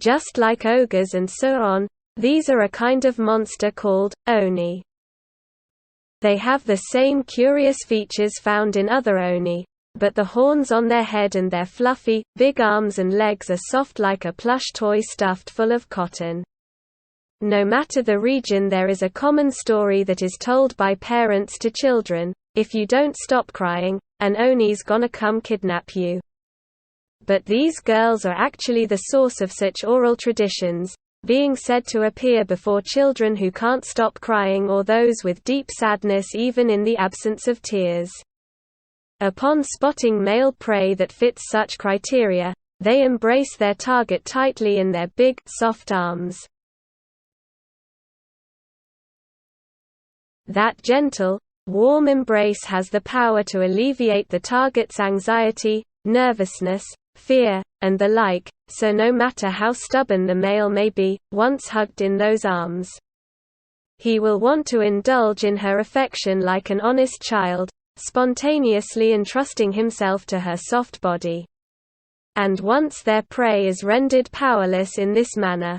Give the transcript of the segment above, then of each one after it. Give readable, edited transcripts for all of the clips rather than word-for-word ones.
Just like ogres and so on, these are a kind of monster called Oni. They have the same curious features found in other Oni, but the horns on their head and their fluffy, big arms and legs are soft like a plush toy stuffed full of cotton. No matter the region, there is a common story that is told by parents to children: if you don't stop crying, an Oni's gonna come kidnap you. But these girls are actually the source of such oral traditions, being said to appear before children who can't stop crying or those with deep sadness even in the absence of tears. Upon spotting male prey that fits such criteria, they embrace their target tightly in their big, soft arms. That gentle, warm embrace has the power to alleviate the target's anxiety, nervousness, fear, and the like, so no matter how stubborn the male may be, once hugged in those arms, he will want to indulge in her affection like an honest child, spontaneously entrusting himself to her soft body. And once their prey is rendered powerless in this manner,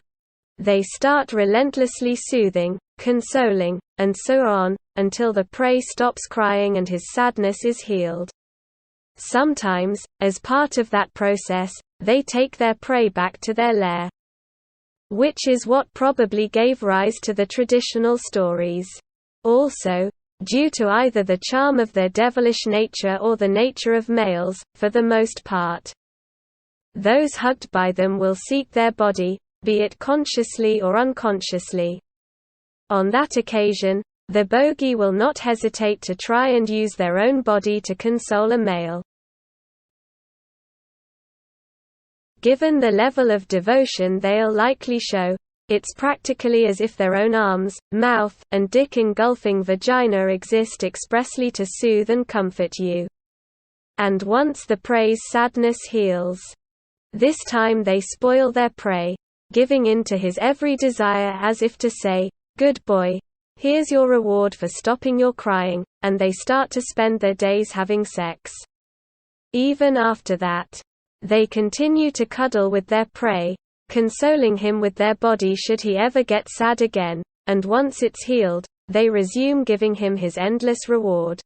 they start relentlessly soothing, consoling, and so on, until the prey stops crying and his sadness is healed. Sometimes, as part of that process, they take their prey back to their lair. Which is what probably gave rise to the traditional stories. Also, due to either the charm of their devilish nature or the nature of males, for the most part, those hugged by them will seek their body, be it consciously or unconsciously. On that occasion, the bogey will not hesitate to try and use their own body to console a male. Given the level of devotion they'll likely show, it's practically as if their own arms, mouth, and dick-engulfing vagina exist expressly to soothe and comfort you. And once the prey's sadness heals, this time they spoil their prey, giving in to his every desire as if to say, "Good boy, here's your reward for stopping your crying," and they start to spend their days having sex. Even after that, they continue to cuddle with their prey, consoling him with their body should he ever get sad again, and once it's healed, they resume giving him his endless reward.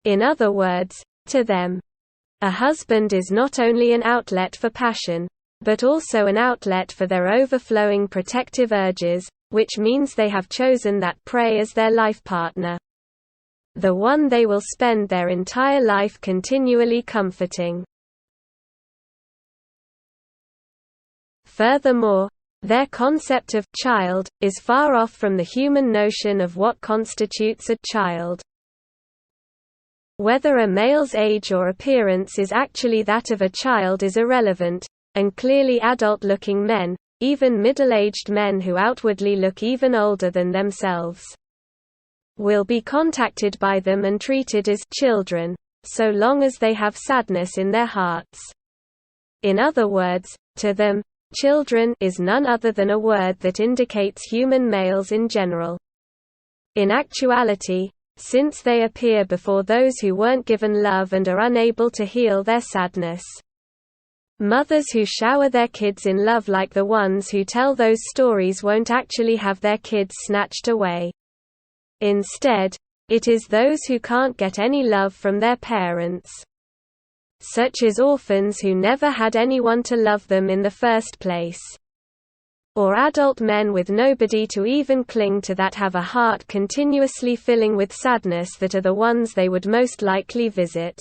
In other words, to them, a husband is not only an outlet for passion, but also an outlet for their overflowing protective urges, which means they have chosen that prey as their life partner. The one they will spend their entire life continually comforting. Furthermore, their concept of child is far off from the human notion of what constitutes a child. Whether a male's age or appearance is actually that of a child is irrelevant, and clearly adult-looking men, even middle-aged men who outwardly look even older than themselves, will be contacted by them and treated as children, so long as they have sadness in their hearts. In other words, to them, children is none other than a word that indicates human males in general. In actuality, since they appear before those who weren't given love and are unable to heal their sadness, mothers who shower their kids in love like the ones who tell those stories won't actually have their kids snatched away. Instead, it is those who can't get any love from their parents, such as orphans who never had anyone to love them in the first place, or adult men with nobody to even cling to that have a heart continuously filling with sadness that are the ones they would most likely visit.